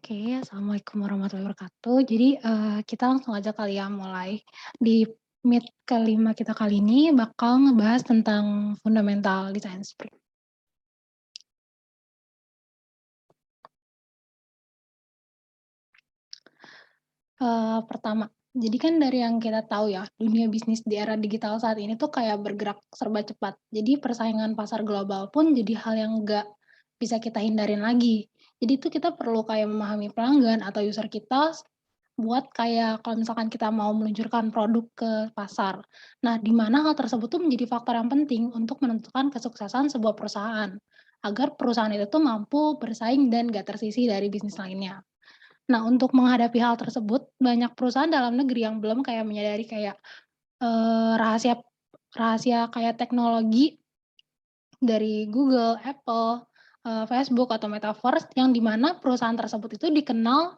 Oke, assalamualaikum warahmatullahi wabarakatuh. Jadi, kita langsung aja kali ya mulai. Di meet kelima kita kali ini bakal ngebahas tentang fundamental design sprint. Pertama, jadi kan dari yang kita tahu ya, dunia bisnis di era digital saat ini tuh kayak bergerak serba cepat. Jadi persaingan pasar global pun jadi hal yang nggak bisa kita hindarin lagi. Jadi tuh kita perlu kayak memahami pelanggan atau user kita buat kayak kalau misalkan kita mau meluncurkan produk ke pasar. Nah, di mana hal tersebut tuh menjadi faktor yang penting untuk menentukan kesuksesan sebuah perusahaan, agar perusahaan itu tuh mampu bersaing dan nggak tersisih dari bisnis lainnya. Nah, untuk menghadapi hal tersebut, banyak perusahaan dalam negeri yang belum kayak menyadari kayak, rahasia rahasia kayak teknologi dari Google, Apple, Facebook, atau Metaverse yang di mana perusahaan tersebut itu dikenal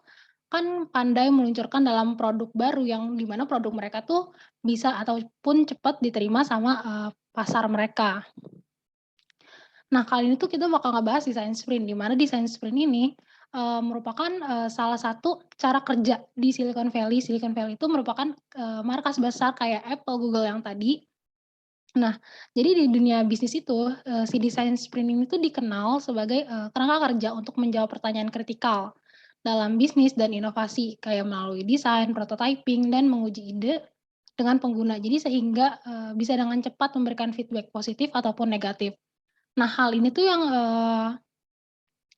kan pandai meluncurkan dalam produk baru yang di mana produk mereka tuh bisa ataupun cepat diterima sama, pasar mereka. Nah, kali ini tuh kita bakal ngebahas design sprint, di mana design sprint ini, merupakan, salah satu cara kerja di Silicon Valley. Silicon Valley itu merupakan, markas besar kayak Apple, Google yang tadi. Nah, jadi di dunia bisnis itu, si design sprint ini tuh dikenal sebagai, kerangka kerja untuk menjawab pertanyaan kritikal dalam bisnis dan inovasi, kayak melalui desain, prototyping, dan menguji ide dengan pengguna. Jadi sehingga, bisa dengan cepat memberikan feedback positif ataupun negatif. Nah, hal ini tuh yang,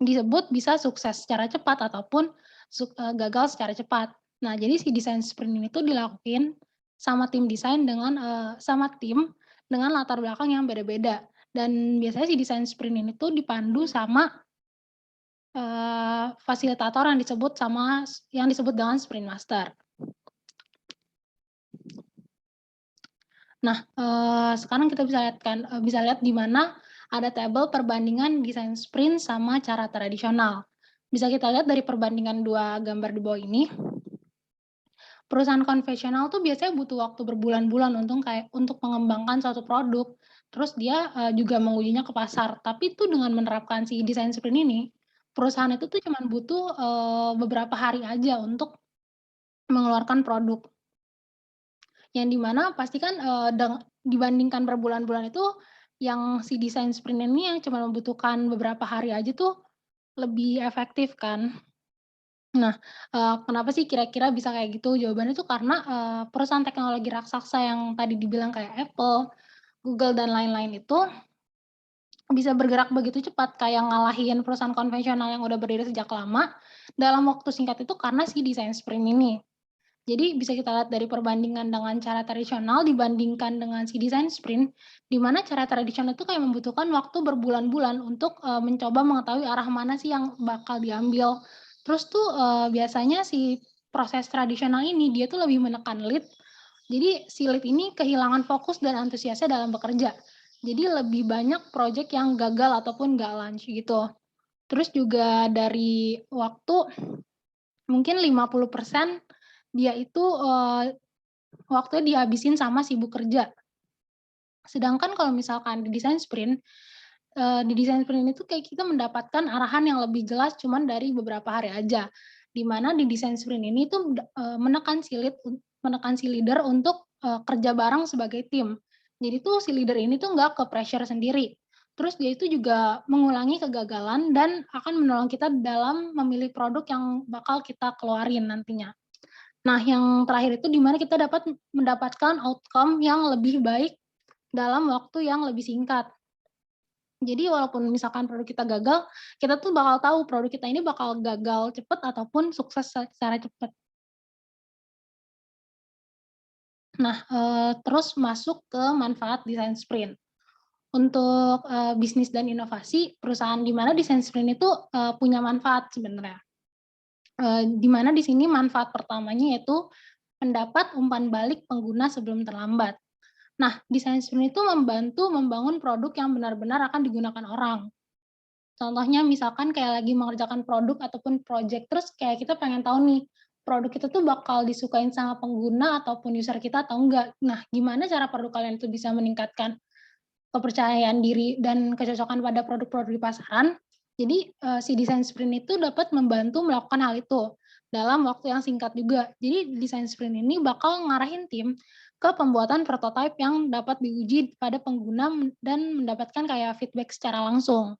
disebut bisa sukses secara cepat ataupun gagal secara cepat. Nah, jadi si desain sprint ini tuh dilakuin sama tim desain dengan, sama tim dengan latar belakang yang beda-beda. Dan biasanya si desain sprint ini tuh dipandu sama, fasilitator yang disebut dengan sprint master. Nah, sekarang kita bisa lihat di mana ada tabel perbandingan desain sprint sama cara tradisional. Bisa kita lihat dari perbandingan 2 gambar di bawah ini, perusahaan konvensional tuh biasanya butuh waktu berbulan-bulan untuk mengembangkan suatu produk, terus dia, juga mengujinya ke pasar. Tapi tuh dengan menerapkan si desain sprint ini, perusahaan itu tuh cuman butuh, beberapa hari aja untuk mengeluarkan produk. Yang di mana pastikan, dibandingkan berbulan-bulan itu, yang si desain sprint ini yang cuma membutuhkan beberapa hari aja tuh lebih efektif kan. Nah, kenapa sih kira-kira bisa kayak gitu? Jawabannya tuh karena, perusahaan teknologi raksasa yang tadi dibilang kayak Apple, Google, dan lain-lain itu bisa bergerak begitu cepat, kayak ngalahin perusahaan konvensional yang udah berdiri sejak lama, dalam waktu singkat itu karena si desain sprint ini. Jadi bisa kita lihat dari perbandingan dengan cara tradisional dibandingkan dengan si design sprint, di mana cara tradisional itu kayak membutuhkan waktu berbulan-bulan untuk, mencoba mengetahui arah mana sih yang bakal diambil. Terus tuh, biasanya si proses tradisional ini dia tuh lebih menekan lead, jadi si lead ini kehilangan fokus dan antusiasnya dalam bekerja. Jadi lebih banyak project yang gagal ataupun nggak launch gitu. Terus juga dari waktu mungkin 50% dia itu, waktunya dihabisin sama sibuk kerja. Sedangkan kalau misalkan di desain sprint ini tuh kayak kita mendapatkan arahan yang lebih jelas cuman dari beberapa hari aja. Di mana di desain sprint ini tuh menekan si leader untuk kerja bareng sebagai tim. Jadi tuh si leader ini tuh nggak ke-pressure sendiri. Terus dia itu juga mengulangi kegagalan dan akan menolong kita dalam memilih produk yang bakal kita keluarin nantinya. Nah, yang terakhir itu di mana kita dapat mendapatkan outcome yang lebih baik dalam waktu yang lebih singkat. Jadi walaupun misalkan produk kita gagal, kita tuh bakal tahu produk kita ini bakal gagal cepet ataupun sukses secara cepet. Nah, terus masuk ke manfaat desain sprint. Untuk, bisnis dan inovasi, perusahaan di mana desain sprint itu, punya manfaat sebenarnya. Di mana di sini manfaat pertamanya yaitu mendapat umpan balik pengguna sebelum terlambat. Nah, desain sprint itu membantu membangun produk yang benar-benar akan digunakan orang. Contohnya misalkan kayak lagi mengerjakan produk ataupun project, terus kayak kita pengen tahu nih, produk kita tuh bakal disukain sama pengguna ataupun user kita atau enggak. Nah, gimana cara produk kalian itu bisa meningkatkan kepercayaan diri dan kecocokan pada produk-produk di pasaran? Jadi, si desain sprint itu dapat membantu melakukan hal itu, dalam waktu yang singkat juga. Jadi desain sprint ini bakal ngarahin tim ke pembuatan prototipe yang dapat diuji pada pengguna dan mendapatkan kayak feedback secara langsung.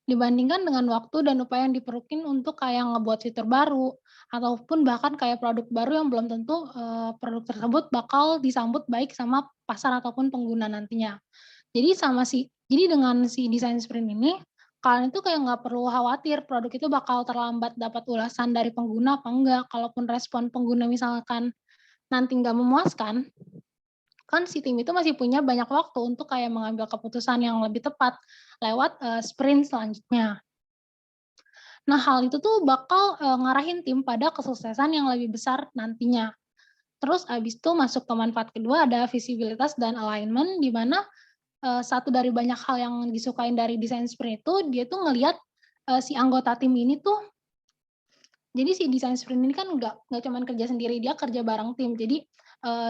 Dibandingkan dengan waktu dan upaya yang diperlukan untuk kayak ngebuat fitur baru, ataupun bahkan kayak produk baru yang belum tentu, produk tersebut bakal disambut baik sama pasar ataupun pengguna nantinya. Jadi dengan si desain sprint ini, kalian itu kayak nggak perlu khawatir produk itu bakal terlambat dapat ulasan dari pengguna apa enggak. Kalaupun respon pengguna misalkan nanti nggak memuaskan, kan si tim itu masih punya banyak waktu untuk kayak mengambil keputusan yang lebih tepat lewat, sprint selanjutnya. Nah, hal itu tuh bakal, ngarahin tim pada kesuksesan yang lebih besar nantinya. Terus abis itu masuk ke manfaat kedua ada visibilitas dan alignment, di mana, satu dari banyak hal yang disukain dari desain sprint itu, dia tuh ngelihat, si anggota tim ini tuh jadi si desain sprint ini kan nggak cuman kerja sendiri, dia kerja bareng tim. Jadi,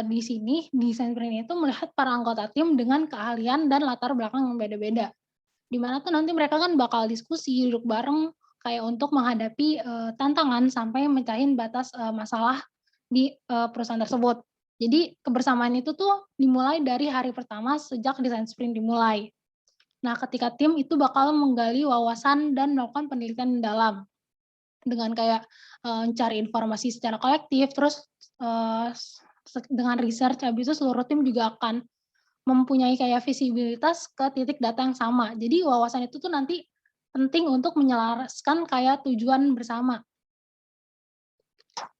di sini desain sprint itu melihat para anggota tim dengan keahlian dan latar belakang yang beda-beda. Di mana tuh nanti mereka kan bakal diskusi, duduk bareng, kayak untuk menghadapi, tantangan sampai mecahin batas, masalah di, perusahaan tersebut. Jadi kebersamaan itu tuh dimulai dari hari pertama sejak desain sprint dimulai. Nah, ketika tim itu bakal menggali wawasan dan melakukan penelitian mendalam dengan kayak, cari informasi secara kolektif, terus, eee, dengan research, habis itu seluruh tim juga akan mempunyai kayak visibilitas ke titik data yang sama. Jadi wawasan itu tuh nanti penting untuk menyelaraskan kayak tujuan bersama.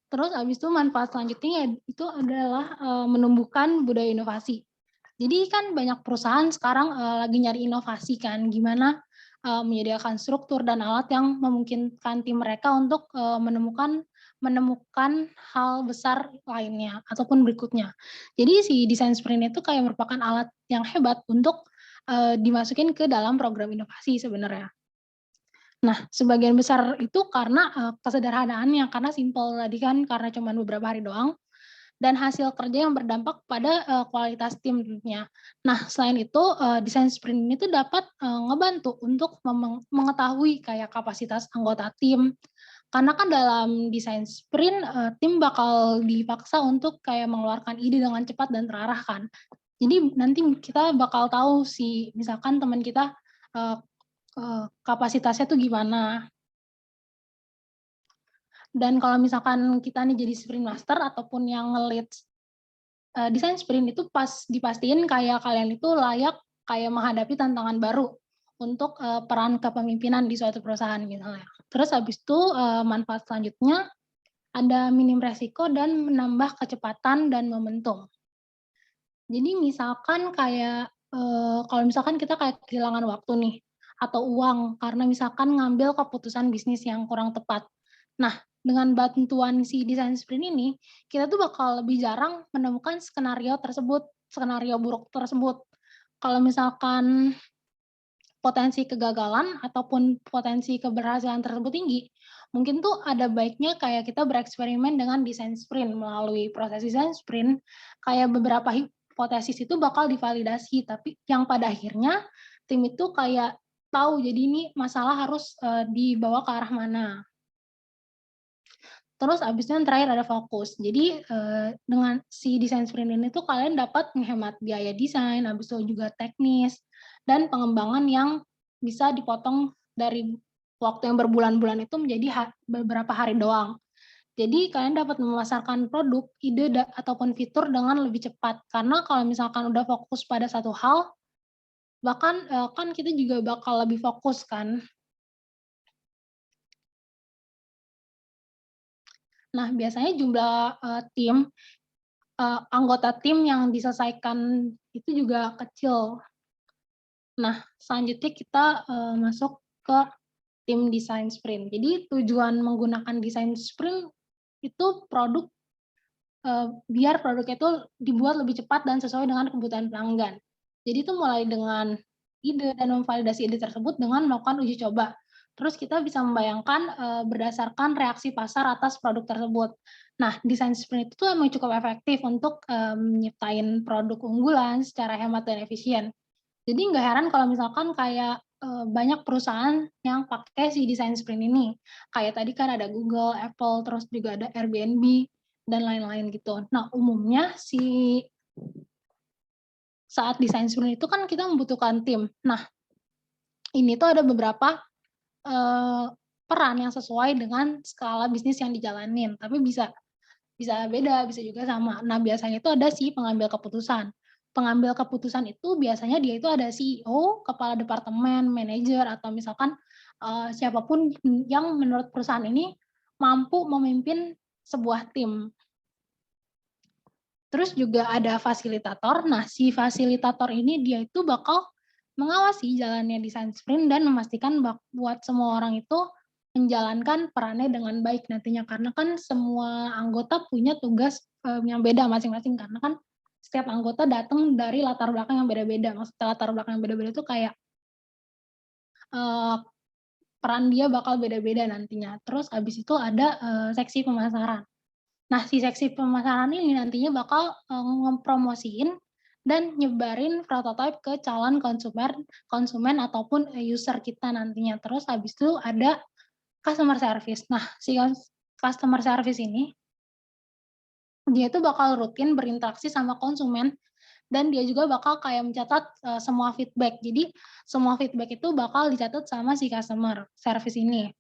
Terus habis itu manfaat selanjutnya ya itu adalah, menumbuhkan budaya inovasi. Jadi kan banyak perusahaan sekarang, lagi nyari inovasi kan, gimana, menyediakan struktur dan alat yang memungkinkan tim mereka untuk, menemukan menemukan hal besar lainnya ataupun berikutnya. Jadi si desain sprint itu kayak merupakan alat yang hebat untuk, dimasukin ke dalam program inovasi sebenarnya. Nah, sebagian besar itu karena, kesederhanaannya, karena simpel tadi kan, karena cuman beberapa hari doang, dan hasil kerja yang berdampak pada, kualitas tim tentunya. Nah, selain itu, desain sprint ini tuh dapat, ngebantu untuk mengetahui kayak kapasitas anggota tim, karena kan dalam desain sprint, tim bakal dipaksa untuk kayak mengeluarkan ide dengan cepat dan terarah kan. Jadi nanti kita bakal tahu sih, misalkan teman kita, eee kapasitasnya tuh gimana. Dan kalau misalkan kita nih jadi sprint master ataupun yang nge-lead, desain sprint itu dipastiin kayak kalian itu layak kayak menghadapi tantangan baru untuk, peran kepemimpinan di suatu perusahaan misalnya. Terus habis itu, manfaat selanjutnya ada minim resiko dan menambah kecepatan dan momentum. Jadi misalkan kayak, kalau misalkan kita kayak kehilangan waktu nih, atau uang karena misalkan ngambil keputusan bisnis yang kurang tepat. Nah, dengan bantuan si desain sprint ini, kita tuh bakal lebih jarang menemukan skenario buruk tersebut. Kalau misalkan potensi kegagalan ataupun potensi keberhasilan tersebut tinggi, mungkin tuh ada baiknya kayak kita bereksperimen dengan desain sprint. Melalui proses desain sprint, kayak beberapa hipotesis itu bakal divalidasi, tapi yang pada akhirnya tim itu kayak tahu, jadi ini masalah harus, dibawa ke arah mana. Terus abis itu yang terakhir ada fokus. Jadi, dengan si desain sprint ini tuh kalian dapat menghemat biaya desain, habis itu juga teknis, dan pengembangan yang bisa dipotong dari waktu yang berbulan-bulan itu menjadi beberapa hari doang. Jadi kalian dapat memasarkan produk, ide, ataupun fitur dengan lebih cepat. Karena kalau misalkan udah fokus pada satu hal, bahkan, kan kita juga bakal lebih fokus kan. Nah, biasanya jumlah, anggota tim yang diselesaikan itu juga kecil. Nah, selanjutnya kita, masuk ke tim desain sprint. Jadi tujuan menggunakan desain sprint itu biar produknya itu dibuat lebih cepat dan sesuai dengan kebutuhan pelanggan. Jadi itu mulai dengan ide dan memvalidasi ide tersebut dengan melakukan uji coba. Terus kita bisa membayangkan, berdasarkan reaksi pasar atas produk tersebut. Nah, desain sprint itu emang cukup efektif untuk, nyiptain produk unggulan secara hemat dan efisien. Jadi nggak heran kalau misalkan kayak, banyak perusahaan yang pakai si desain sprint ini. Kayak tadi kan ada Google, Apple, terus juga ada Airbnb, dan lain-lain gitu. Nah, umumnya saat desain sprint itu kan kita membutuhkan tim. Nah, ini tuh ada beberapa, eee, peran yang sesuai dengan skala bisnis yang dijalanin, tapi bisa bisa beda, bisa juga sama. Nah, biasanya itu ada si pengambil keputusan. Pengambil keputusan itu biasanya dia itu ada CEO, kepala departemen, manajer, atau misalkan, siapa yang menurut perusahaan ini mampu memimpin sebuah tim. Terus juga ada fasilitator. Nah, si fasilitator ini dia itu bakal mengawasi jalannya desain sprint dan memastikan buat semua orang itu menjalankan perannya dengan baik nantinya. Karena kan semua anggota punya tugas, yang beda masing-masing, karena kan setiap anggota datang dari latar belakang yang beda-beda. Maksudnya latar belakang yang beda-beda itu kayak, eee, peran dia bakal beda-beda nantinya. Terus habis itu ada, seksi pemasaran. Nah, si seksi pemasaran ini nantinya bakal, ngepromosiin dan nyebarin prototipe ke calon konsumen ataupun, user kita nantinya. Terus habis itu ada customer service. Nah, si customer service ini, dia itu bakal rutin berinteraksi sama konsumen dan dia juga bakal kayak mencatat, semua feedback. Jadi, semua feedback itu bakal dicatat sama si customer service ini.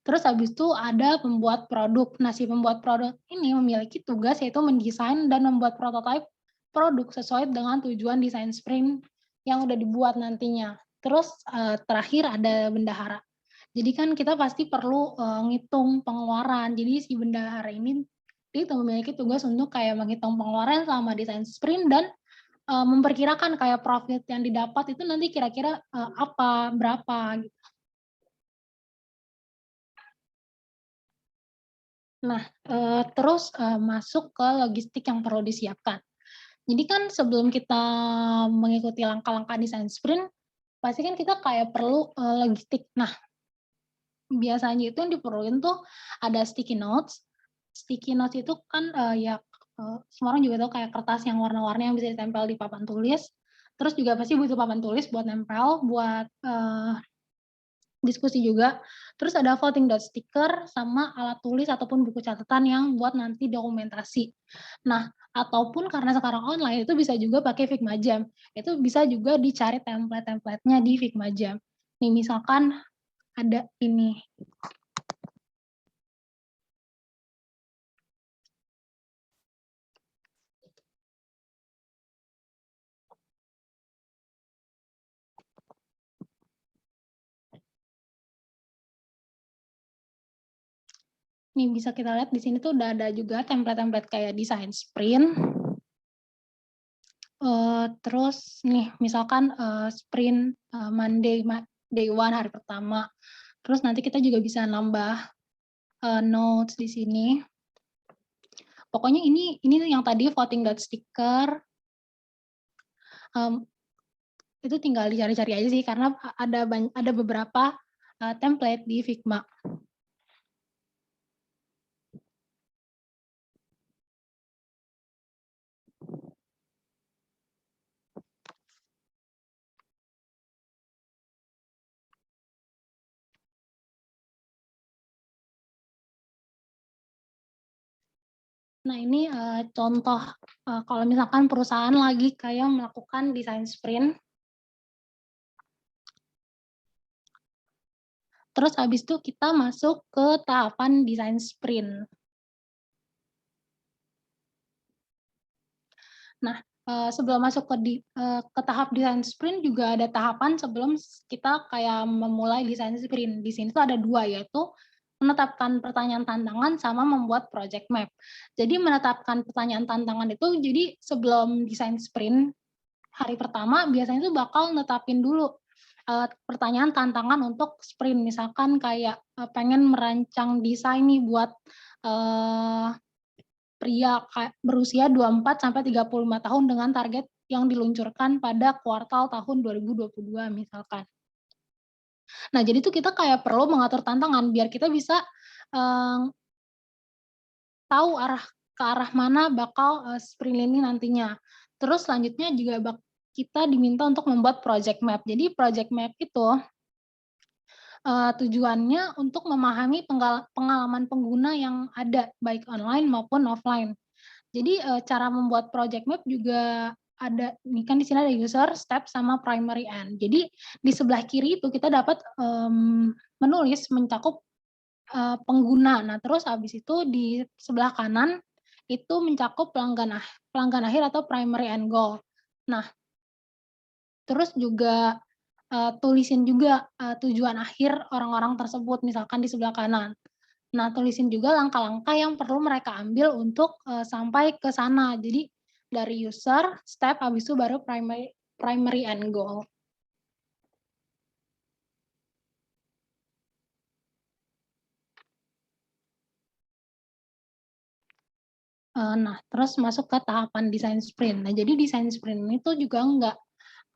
Terus habis itu ada pembuat produk. Nah, si pembuat produk ini memiliki tugas yaitu mendesain dan membuat prototipe produk sesuai dengan tujuan desain sprint yang udah dibuat nantinya. Terus, terakhir ada bendahara. Jadi kan kita pasti perlu, ngitung pengeluaran. Jadi si bendahara ini dia itu memiliki tugas untuk kayak menghitung pengeluaran selama desain sprint dan, memperkirakan kayak profit yang didapat itu nanti kira-kira, apa, berapa. Nah, terus, masuk ke logistik yang perlu disiapkan. Jadi kan sebelum kita mengikuti langkah-langkah desain sprint, pasti kan kita kayak perlu, logistik. Nah, biasanya itu yang diperluin tuh ada sticky notes. Sticky notes itu kan, ya, semua orang juga tahu kayak kertas yang warna-warni yang bisa ditempel di papan tulis. Terus juga pasti butuh papan tulis buat nempel, buat, diskusi juga, terus ada voting dot sticker sama alat tulis ataupun buku catatan yang buat nanti dokumentasi. Nah, ataupun karena sekarang online itu bisa juga pakai Figma Jam, itu bisa juga dicari template-templatenya di Figma Jam. Nih misalkan ada ini, nih bisa kita lihat di sini tuh udah ada juga template-template kayak desain sprint, terus nih misalkan, sprint, day one hari pertama, terus nanti kita juga bisa nambah, notes di sini. Pokoknya ini yang tadi voting dot sticker, mmm, itu tinggal dicari-cari aja sih karena ada beberapa, template di Figma. Nah, ini contoh kalau misalkan perusahaan lagi kayak melakukan desain sprint. Terus habis itu kita masuk ke tahapan desain sprint. Nah, sebelum masuk ke tahap desain sprint juga ada tahapan sebelum kita kayak memulai desain sprint. Di sini tuh ada 2, yaitu menetapkan pertanyaan tantangan sama membuat project map. Jadi menetapkan pertanyaan tantangan itu, jadi sebelum desain sprint hari pertama biasanya tuh bakal netapin dulu pertanyaan tantangan untuk sprint. Misalkan kayak pengen merancang desain nih buat pria berusia 24 sampai 35 tahun dengan target yang diluncurkan pada kuartal tahun 2022 misalkan. Nah, jadi tuh kita kayak perlu mengatur tantangan biar kita bisa tahu ke arah mana bakal sprint ini nantinya. Terus selanjutnya juga kita diminta untuk membuat project map. Jadi project map itu tujuannya untuk memahami pengalaman pengguna yang ada baik online maupun offline. Jadi cara membuat project map juga ada, ini kan di sini ada user, step, sama primary end. Jadi di sebelah kiri itu kita dapat menulis mencakup pengguna. Nah, terus habis itu di sebelah kanan itu mencakup pelanggan akhir atau primary end goal. Nah, terus juga tulisin juga tujuan akhir orang-orang tersebut misalkan di sebelah kanan. Nah, tulisin juga langkah-langkah yang perlu mereka ambil untuk sampai ke sana. Jadi dari user, step, habis itu baru primary end goal. Nah, terus masuk ke tahapan desain sprint. Nah, jadi desain sprint itu juga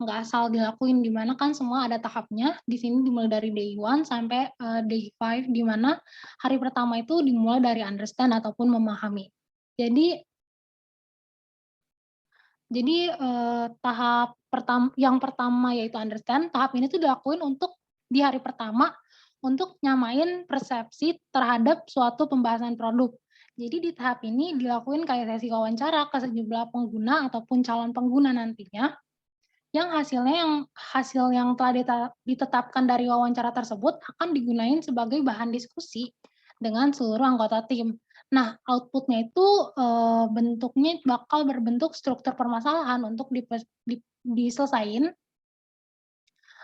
nggak asal dilakuin, di mana kan semua ada tahapnya. Di sini dimulai dari day 1 sampai day 5, di mana hari pertama itu dimulai dari understand ataupun memahami. Jadi tahap yang pertama yaitu understand, tahap ini tuh dilakuin untuk di hari pertama untuk nyamain persepsi terhadap suatu pembahasan produk. Jadi di tahap ini dilakuin kayak sesi wawancara ke sejumlah pengguna ataupun calon pengguna nantinya, yang hasil yang telah ditetapkan dari wawancara tersebut akan digunain sebagai bahan diskusi dengan seluruh anggota tim. Nah, output-nya itu bentuknya bakal berbentuk struktur permasalahan untuk diselesain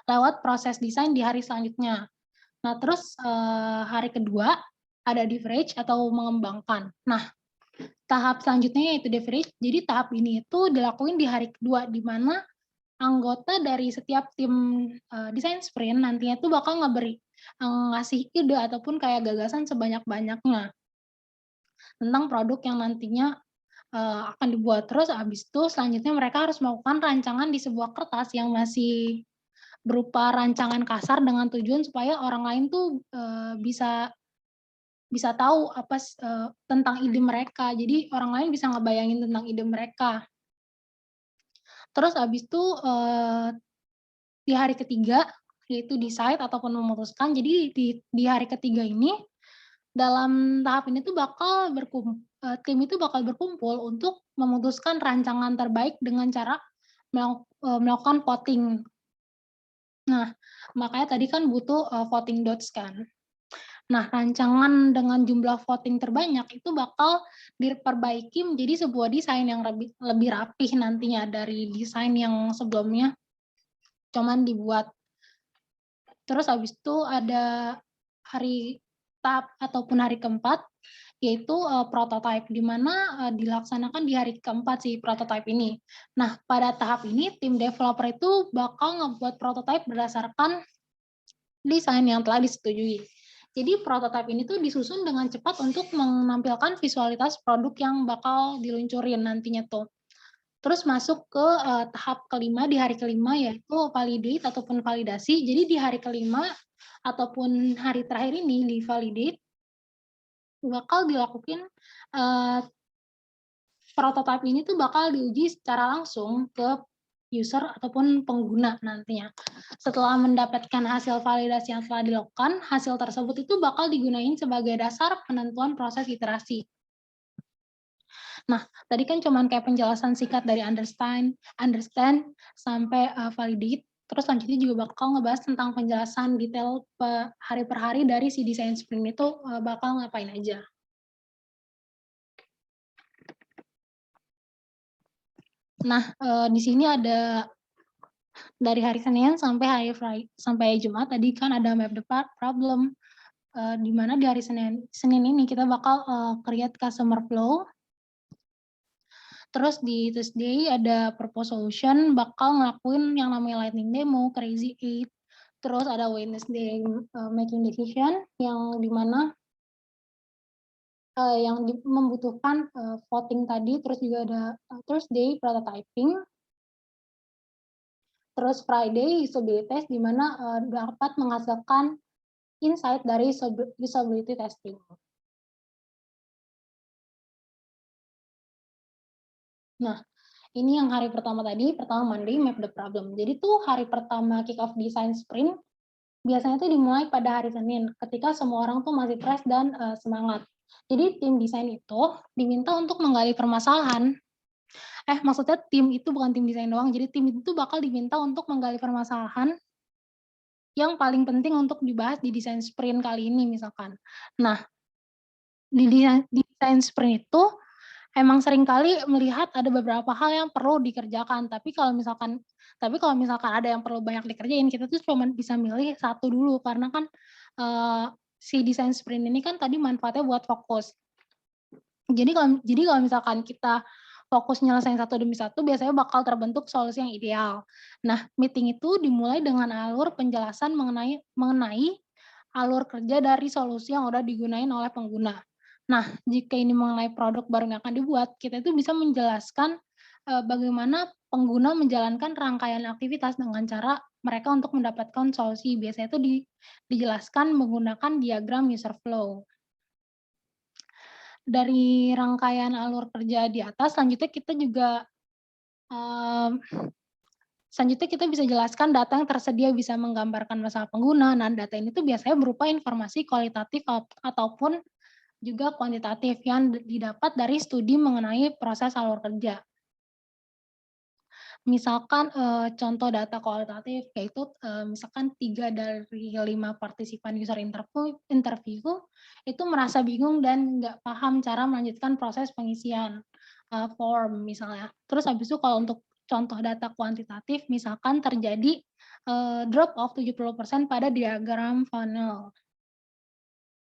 lewat proses desain di hari selanjutnya. Nah, terus hari kedua ada leverage atau mengembangkan. Nah, tahap selanjutnya yaitu leverage. Jadi tahap ini itu dilakuin di hari kedua, di mana anggota dari setiap tim desain sprint nantinya itu bakal ngasih ide ataupun kayak gagasan sebanyak-banyaknya tentang produk yang nantinya akan dibuat. Terus habis itu selanjutnya mereka harus melakukan rancangan di sebuah kertas yang masih berupa rancangan kasar dengan tujuan supaya orang lain tuh bisa bisa tahu tentang ide mereka. Jadi orang lain bisa ngebayangin tentang ide mereka. Terus habis itu di hari ketiga yaitu decide ataupun memutuskan. Jadi di hari ketiga ini dalam tahap ini tuh tim itu bakal berkumpul untuk memutuskan rancangan terbaik dengan cara melakukan voting. Nah, makanya tadi kan butuh voting dots kan. Nah, rancangan dengan jumlah voting terbanyak itu bakal diperbaiki menjadi sebuah desain yang lebih rapih nantinya dari desain yang sebelumnya cuman dibuat. Terus habis itu ada tahap ataupun hari keempat, yaitu prototype, di mana dilaksanakan di hari keempat si prototype ini. Nah, pada tahap ini tim developer itu bakal ngebuat prototype berdasarkan desain yang telah disetujui. Jadi prototype ini tuh disusun dengan cepat untuk menampilkan visualitas produk yang bakal diluncurin nantinya tuh. Terus masuk ke tahap kelima, di hari kelima yaitu validate ataupun validasi. Jadi di hari kelima ataupun hari terakhir ini di validate bakal dilakukan prototipe ini tuh bakal diuji secara langsung ke user ataupun pengguna nantinya. Setelah mendapatkan hasil validasi yang telah dilakukan, hasil tersebut itu bakal digunakan sebagai dasar penentuan proses iterasi. Nah, tadi kan cuman kayak penjelasan singkat dari understand sampai, validate, terus selanjutnya juga bakal ngebahas tentang penjelasan detail hari per hari dari si desain sprint itu, bakal ngapain aja. Nah, di sini ada dari hari Senin sampai Jumat tadi kan ada map the problem, di mana di hari Senin ini kita bakal, create customer flow. Terus di Tuesday ada purpose solution bakal ngelakuin yang namanya lightning demo, crazy eight. Terus ada Wednesday, making decision yang di mana, membutuhkan, voting tadi, terus juga ada, Thursday prototyping. Terus Friday usability test di mana, dapat menghasilkan insight dari usability testing. Nah, ini yang hari pertama tadi, pertama Monday map the problem. Jadi tuh hari pertama kick off design sprint biasanya tuh dimulai pada hari Senin ketika semua orang tuh masih fresh dan, semangat. Jadi tim desain itu diminta untuk menggali permasalahan. Maksudnya tim itu bukan tim desain doang, jadi tim itu bakal diminta untuk menggali permasalahan yang paling penting untuk dibahas di desain sprint kali ini misalkan. Nah, di desain sprint itu emang seringkali melihat ada beberapa hal yang perlu dikerjakan, tapi kalau misalkan ada yang perlu banyak dikerjain, kita tuh cuman bisa milih satu dulu karena kan, si desain sprint ini kan tadi manfaatnya buat fokus. Jadi kalau misalkan kita fokus nyelesain satu demi satu, biasanya bakal terbentuk solusi yang ideal. Nah, meeting itu dimulai dengan alur penjelasan mengenai alur kerja dari solusi yang udah digunain oleh pengguna. Nah, jika ini mengenai produk baru yang akan dibuat, kita itu bisa menjelaskan, bagaimana pengguna menjalankan rangkaian aktivitas dengan cara mereka untuk mendapatkan solusi. Biasanya itu dijelaskan menggunakan diagram user flow. Dari rangkaian alur kerja di atas, mmm, selanjutnya kita bisa jelaskan data yang tersedia bisa menggambarkan masalah pengguna. Nah, data ini tuh biasanya berupa informasi kualitatif ataupun juga kuantitatif yang didapat dari studi mengenai proses alur kerja. Misalkan, contoh data kualitatif yaitu, misalkan 3 dari 5 partisipan user interview itu merasa bingung dan nggak paham cara melanjutkan proses pengisian, form misalnya. Terus habis itu kalau untuk contoh data kuantitatif misalkan terjadi, drop off 70% pada diagram funnel.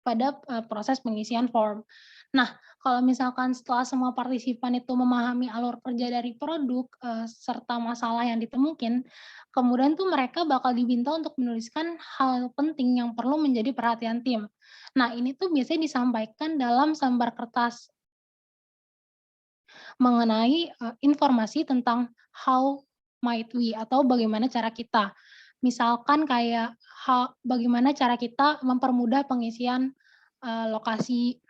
Pada, proses pengisian form. Nah, kalau misalkan setelah semua partisipan itu memahami alur kerja dari produk, serta masalah yang ditemukan, kemudian tuh mereka bakal diminta untuk menuliskan hal penting yang perlu menjadi perhatian tim. Nah, ini tuh biasanya disampaikan dalam selembar kertas mengenai, informasi tentang how might we atau bagaimana cara kita. Misalkan kayak bagaimana cara kita mempermudah pengisian, lokasi,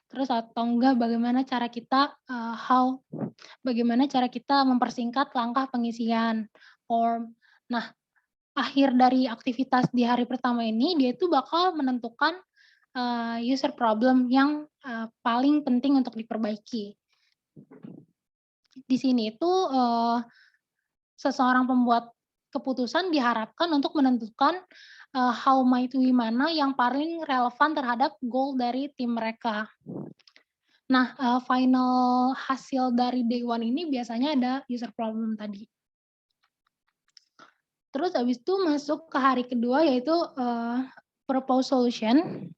terus atau enggak bagaimana cara kita mempersingkat langkah pengisian form. Nah, akhir dari aktivitas di hari pertama ini, dia itu bakal menentukan, user problem yang, paling penting untuk diperbaiki. Di sini itu, seseorang pembuat keputusan diharapkan untuk menentukan, how might we mana yang paling relevan terhadap goal dari tim mereka. Nah, final hasil dari day one ini biasanya ada user problem tadi. Terus habis itu masuk ke hari kedua yaitu, propose solution.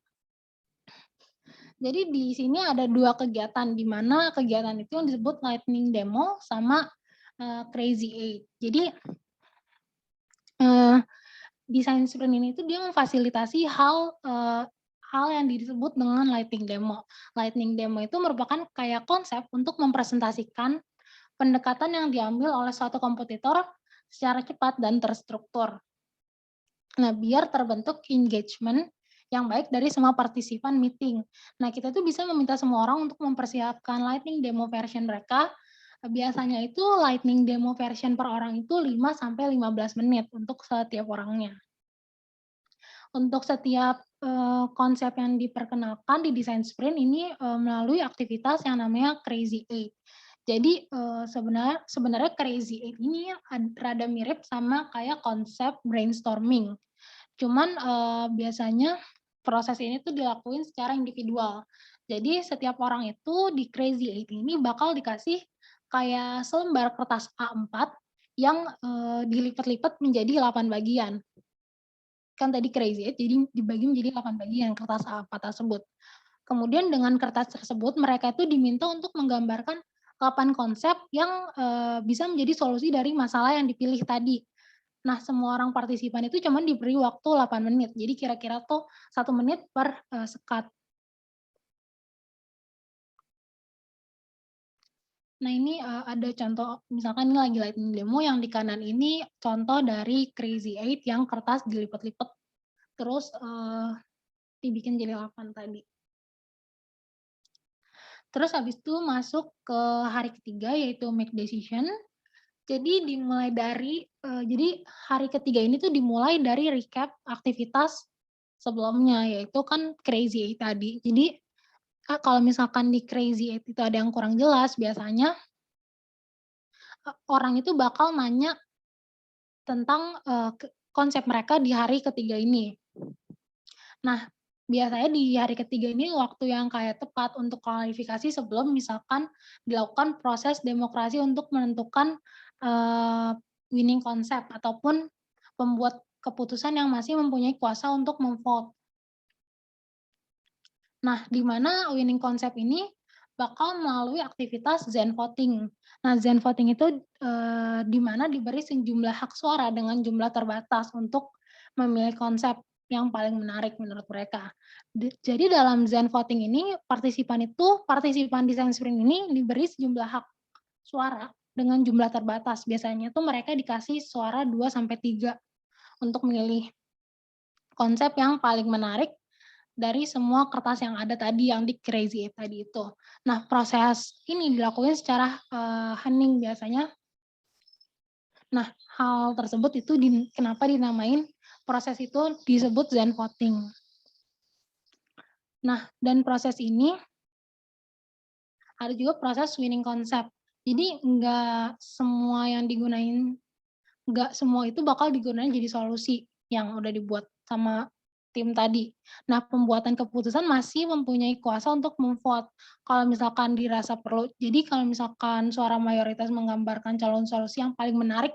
Jadi di sini ada 2 kegiatan, di mana kegiatan itu yang disebut lightning demo sama, crazy eight. Jadi, desain sprint ini tuh dia memfasilitasi hal yang disebut dengan lightning demo. Lightning demo itu merupakan kayak konsep untuk mempresentasikan pendekatan yang diambil oleh suatu kompetitor secara cepat dan terstruktur. Nah, biar terbentuk engagement yang baik dari semua partisipan meeting. Nah, kita tuh bisa meminta semua orang untuk mempersiapkan lightning demo version mereka. Biasanya itu lightning demo version per orang itu 5 sampai 15 menit untuk setiap orangnya. Untuk setiap konsep yang diperkenalkan di desain sprint ini, melalui aktivitas yang namanya Crazy Eight. Jadi, sebenarnya Crazy Eight ini rada mirip sama kayak konsep brainstorming. Cuman, biasanya proses ini tuh dilakuin secara individual. Jadi setiap orang itu di Crazy Eight ini bakal dikasih kayak selembar kertas A4 yang, dilipat-lipat menjadi 8 bagian. Kan tadi Crazy Eight jadi dibagi menjadi 8 bagian kertas A4 tersebut. Kemudian dengan kertas tersebut mereka itu diminta untuk menggambarkan 8 konsep yang, bisa menjadi solusi dari masalah yang dipilih tadi. Nah, semua orang partisipan itu cuman diberi waktu 8 menit. Jadi kira-kira tuh 1 menit per, sekat. Nah ini, ada contoh misalkan ini lagi lightning demo yang di kanan ini contoh dari Crazy Eight yang kertas dilipat-lipat terus, dibikin jadi 8 tadi. Terus habis itu masuk ke hari ketiga yaitu make decision. Jadi dimulai dari jadi hari ketiga ini tuh dimulai dari recap aktivitas sebelumnya, yaitu kan Crazy Eight tadi. Jadi, kalau misalkan di Crazy Eight itu ada yang kurang jelas, biasanya, orang itu bakal nanya tentang, konsep mereka di hari ketiga ini. Nah, biasanya di hari ketiga ini waktu yang kayak tepat untuk klarifikasi sebelum misalkan dilakukan proses demokrasi untuk menentukan, eee, winning konsep ataupun pembuat keputusan yang masih mempunyai kuasa untuk memvote. Nah, di mana winning konsep ini bakal melalui aktivitas Zen voting. Nah, Zen voting itu, di mana diberi sejumlah hak suara dengan jumlah terbatas untuk memilih konsep yang paling menarik menurut mereka. Jadi dalam Zen voting ini, partisipan desain sprint ini diberi sejumlah hak suara dengan jumlah terbatas. Biasanya tuh mereka dikasih suara 2 sampai 3 untuk memilih konsep yang paling menarik dari semua kertas yang ada tadi, yang di Crazy Eight tadi itu. Nah, proses ini dilakukan secara, hening biasanya. Nah, hal tersebut itu kenapa dinamain proses itu disebut Zen voting. Nah, dan proses ini ada juga proses winning concept. Jadi nggak semua itu bakal digunain jadi solusi yang udah dibuat sama tim tadi. Nah, pembuatan keputusan masih mempunyai kuasa untuk memvote kalau misalkan dirasa perlu. Jadi kalau misalkan suara mayoritas menggambarkan calon solusi yang paling menarik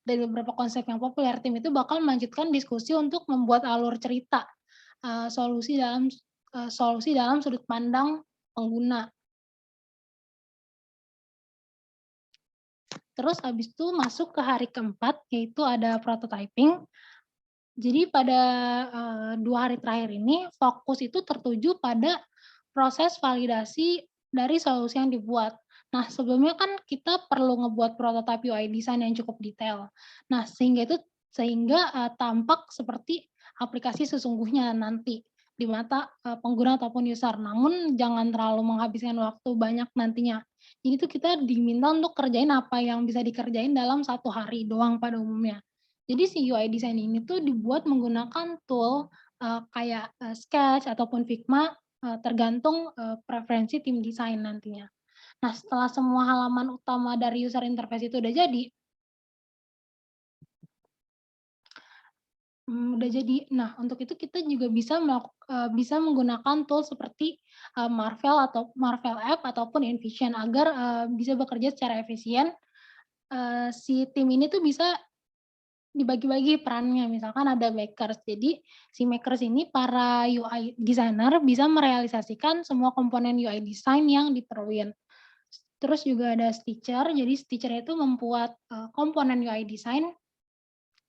dari beberapa konsep yang populer, tim itu bakal melanjutkan diskusi untuk membuat alur cerita, eee, solusi dalam solusi dalam sudut pandang pengguna. Terus habis itu masuk ke hari keempat, yaitu ada prototyping. Jadi pada, 2 hari terakhir ini fokus itu tertuju pada proses validasi dari solusi yang dibuat. Nah, sebelumnya kan kita perlu ngebuat prototipe UI design yang cukup detail. Nah, sehingga tampak seperti aplikasi sesungguhnya nanti di mata, pengguna ataupun user, namun jangan terlalu menghabiskan waktu banyak nantinya. Jadi tuh kita diminta untuk kerjain apa yang bisa dikerjain dalam 1 hari doang pada umumnya. Jadi si UI design ini tuh dibuat menggunakan tool, kayak, Sketch ataupun Figma, tergantung, preferensi tim desain nantinya. Nah, setelah semua halaman utama dari user interface itu udah jadi. Nah, untuk itu kita juga bisa menggunakan tool seperti, Marvel App ataupun InVision agar, bisa bekerja secara efisien. Si tim ini tuh bisa dibagi-bagi perannya, misalkan ada makers. Jadi, si makers ini para UI designer bisa merealisasikan semua komponen UI design yang diperluin. Terus juga ada stitcher, jadi stitcher itu membuat, komponen UI design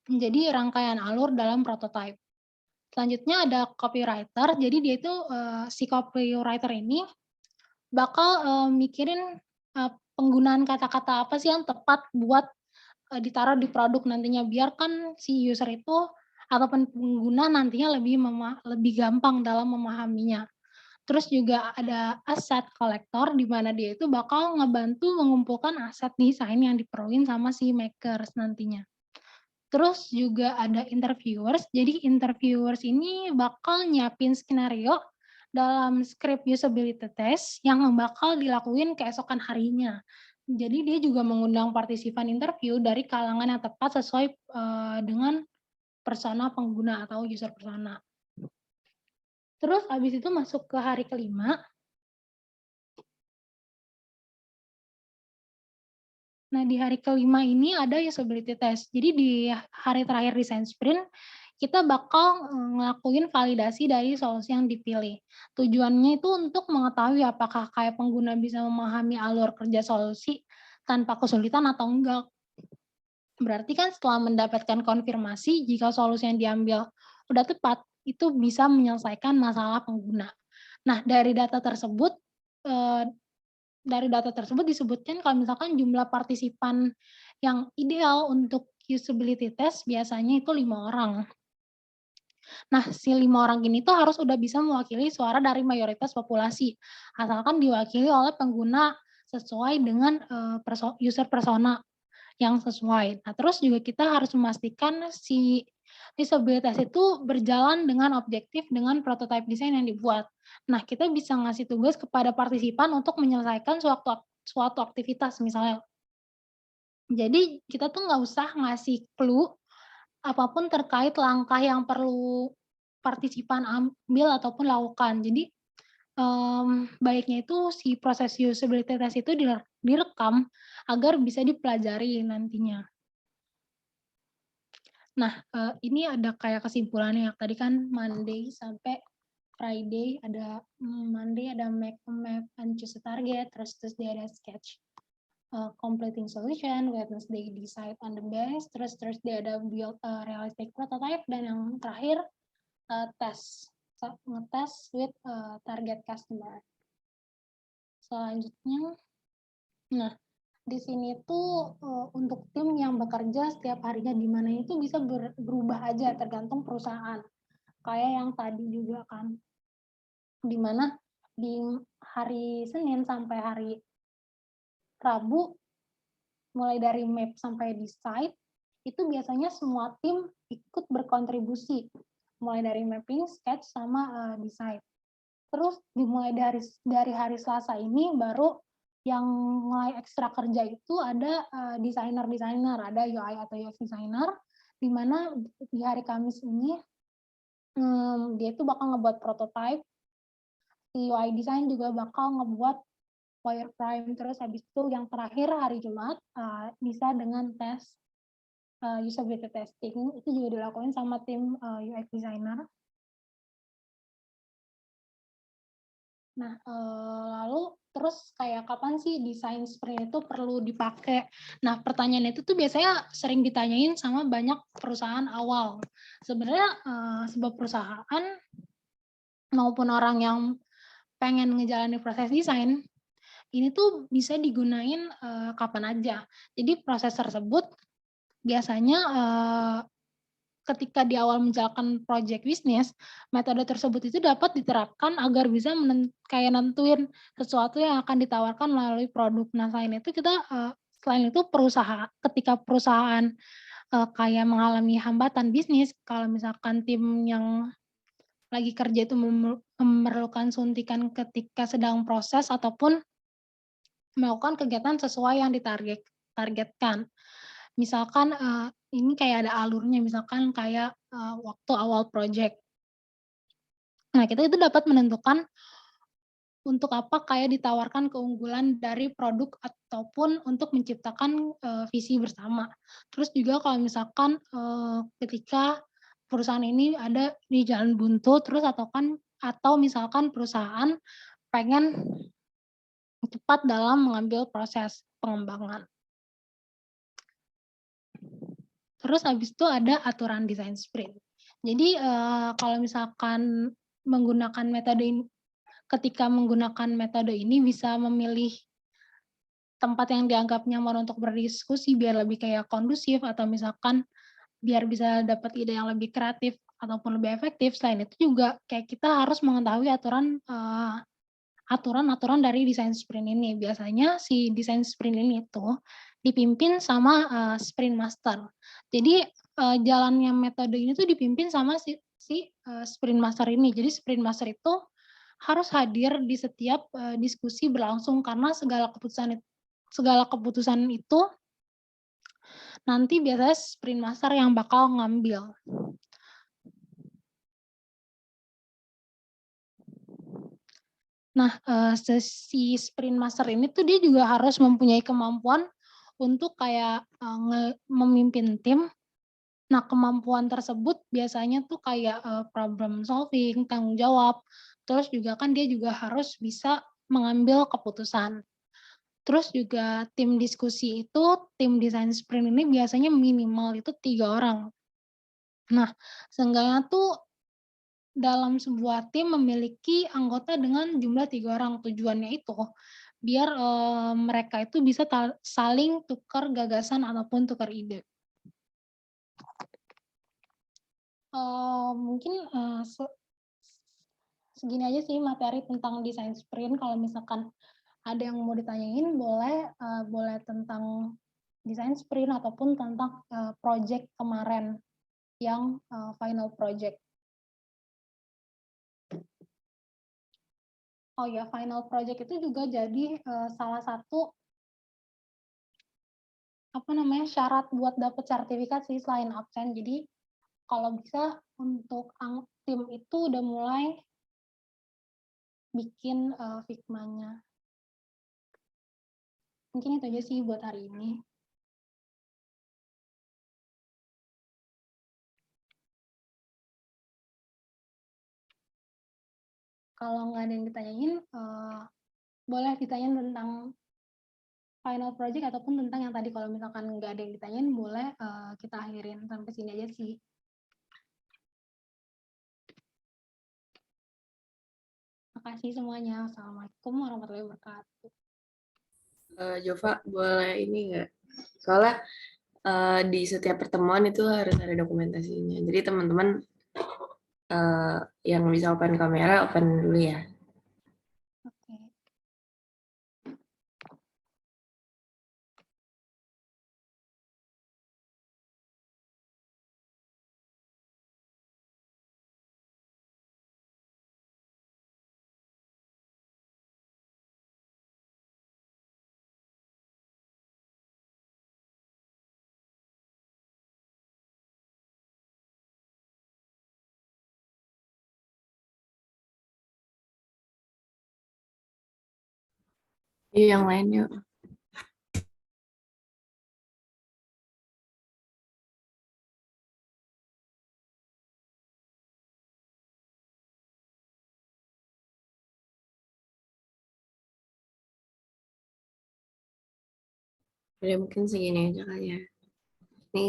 menjadi rangkaian alur dalam prototype. Selanjutnya ada copywriter, jadi dia itu, si copywriter ini bakal, mikirin, penggunaan kata-kata apa sih yang tepat buat ditaruh di produk nantinya, biar kan si user itu ataupun pengguna nantinya lebih gampang dalam memahaminya. Terus juga ada asset collector, di mana dia itu bakal ngebantu mengumpulkan aset desain yang diperluin sama si makers nantinya. Terus juga ada interviewers. Jadi interviewers ini bakal nyiapin skenario dalam script usability test yang bakal dilakuin keesokan harinya. Jadi dia juga mengundang partisipan interview dari kalangan yang tepat sesuai dengan persona pengguna atau user persona. Terus habis itu masuk ke hari kelima. Nah, di hari kelima ini ada usability test. Jadi di hari terakhir design sprint, kita bakal ngelakuin validasi dari solusi yang dipilih. Tujuannya itu untuk mengetahui apakah kayak pengguna bisa memahami alur kerja solusi tanpa kesulitan atau enggak. Berarti kan setelah mendapatkan konfirmasi jika solusi yang diambil udah tepat, itu bisa menyelesaikan masalah pengguna. Nah, dari data tersebut disebutkan kalau misalkan jumlah partisipan yang ideal untuk usability test biasanya itu 5 orang. Nah, si 5 orang ini tuh harus udah bisa mewakili suara dari mayoritas populasi, asalkan diwakili oleh pengguna sesuai dengan user persona yang sesuai. Nah, terus juga kita harus memastikan si disabilitas itu berjalan dengan objektif dengan prototype desain yang dibuat. Nah, kita bisa ngasih tugas kepada partisipan untuk menyelesaikan suatu aktivitas misalnya. Jadi kita tuh nggak usah ngasih clue apapun terkait langkah yang perlu partisipan ambil ataupun lakukan. Jadi baiknya itu si proses usability test itu direkam agar bisa dipelajari nantinya. Nah, ini ada kayak kesimpulannya, tadi kan Monday sampai Friday ada Monday ada make a map and choose a target, terus dia ada sketch, completing solution, Wednesday decide on the best, terus dia ada build a realistic prototype, dan yang terakhir test, ngetes with target customer. Selanjutnya, nah di sini tuh untuk tim yang bekerja setiap harinya di mana itu bisa berubah aja tergantung perusahaan. Kayak yang tadi juga kan, di mana di hari Senin sampai hari Rabu, mulai dari map sampai decide, itu biasanya semua tim ikut berkontribusi, mulai dari mapping, sketch, sama decide. Terus dimulai dari hari Selasa ini baru yang mulai ekstra kerja itu ada desainer, ada UI atau UX designer, di mana di hari Kamis ini dia itu bakal ngebuat prototype, si UI design juga bakal ngebuat wireframe, terus habis itu yang terakhir hari Jumat bisa dengan tes usability testing, itu juga dilakukan sama tim UX designer. Nah, lalu terus kayak kapan sih desain sprint itu perlu dipakai? Nah, pertanyaan itu tuh biasanya sering ditanyain sama banyak perusahaan awal. Sebenarnya sebuah perusahaan maupun orang yang pengen ngejalanin proses desain, ini tuh bisa digunain kapan aja. Jadi proses tersebut biasanya ketika di awal menjalankan project bisnis, metode tersebut itu dapat diterapkan agar bisa kayak nentuin sesuatu yang akan ditawarkan melalui produk. Nah, selain itu ketika perusahaan kayak mengalami hambatan bisnis, kalau misalkan tim yang lagi kerja itu memerlukan suntikan ketika sedang proses ataupun melakukan kegiatan sesuai yang ditargetkan. Misalkan ini kayak ada alurnya, misalkan kayak waktu awal project. Nah, kita itu dapat menentukan untuk apa kayak ditawarkan keunggulan dari produk ataupun untuk menciptakan visi bersama. Terus juga kalau misalkan ketika perusahaan ini ada di jalan buntu, terus atau misalkan perusahaan pengen cepat dalam mengambil proses pengembangan. Terus habis itu ada aturan desain sprint. Jadi kalau misalkan ketika menggunakan metode ini bisa memilih tempat yang dianggap nyaman untuk berdiskusi biar lebih kayak kondusif, atau misalkan biar bisa dapat ide yang lebih kreatif ataupun lebih efektif. Selain itu juga kayak kita harus mengetahui aturan-aturan dari desain sprint ini. Biasanya si desain sprint ini tuh dipimpin sama sprint master. Jadi jalannya metode ini tuh dipimpin sama si sprint master ini. Jadi sprint master itu harus hadir di setiap, diskusi berlangsung karena segala keputusan itu nanti biasanya sprint master yang bakal ngambil. Nah, si sprint master ini tuh dia juga harus mempunyai kemampuan untuk kayak, memimpin tim. Nah, kemampuan tersebut biasanya tuh kayak, problem solving, tanggung jawab, terus juga kan dia juga harus bisa mengambil keputusan. Terus juga tim diskusi itu, tim desain sprint ini biasanya minimal itu 3 orang. Nah, seenggaknya tuh dalam sebuah tim memiliki anggota dengan jumlah 3 orang. Tujuannya itu biar, mereka itu bisa saling tukar gagasan ataupun tukar ide. Mungkin, segini aja sih materi tentang desain sprint. Kalau misalkan ada yang mau ditanyain boleh tentang desain sprint ataupun tentang, project kemarin yang, final project. Oh ya, final project itu juga jadi, salah satu syarat buat dapet sertifikat sih selain absen. Jadi kalau bisa untuk tim itu udah mulai bikin, Figma-nya. Mungkin itu aja sih buat hari ini. Kalau nggak ada yang ditanyain, boleh ditanyain tentang final project ataupun tentang yang tadi. Kalau misalkan nggak ada yang ditanyain boleh, kita akhirin sampai sini aja sih. Makasih semuanya. Assalamualaikum warahmatullahi wabarakatuh. Jova, boleh ini nggak? Soalnya di setiap pertemuan itu harus ada dokumentasinya. Jadi teman-teman yang bisa open kamera, open dulu ya. Oke. Iya, yang lain yuk. Udah mungkin segini aja kali ya. Ini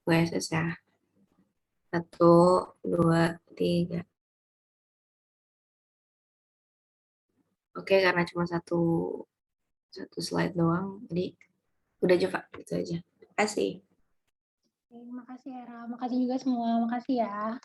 WSS ya. 1, 2, 3. Oke, karena cuma satu slide doang, jadi udah aja Pak, gitu aja. Terima kasih. Makasih Era, makasih juga semua, makasih ya.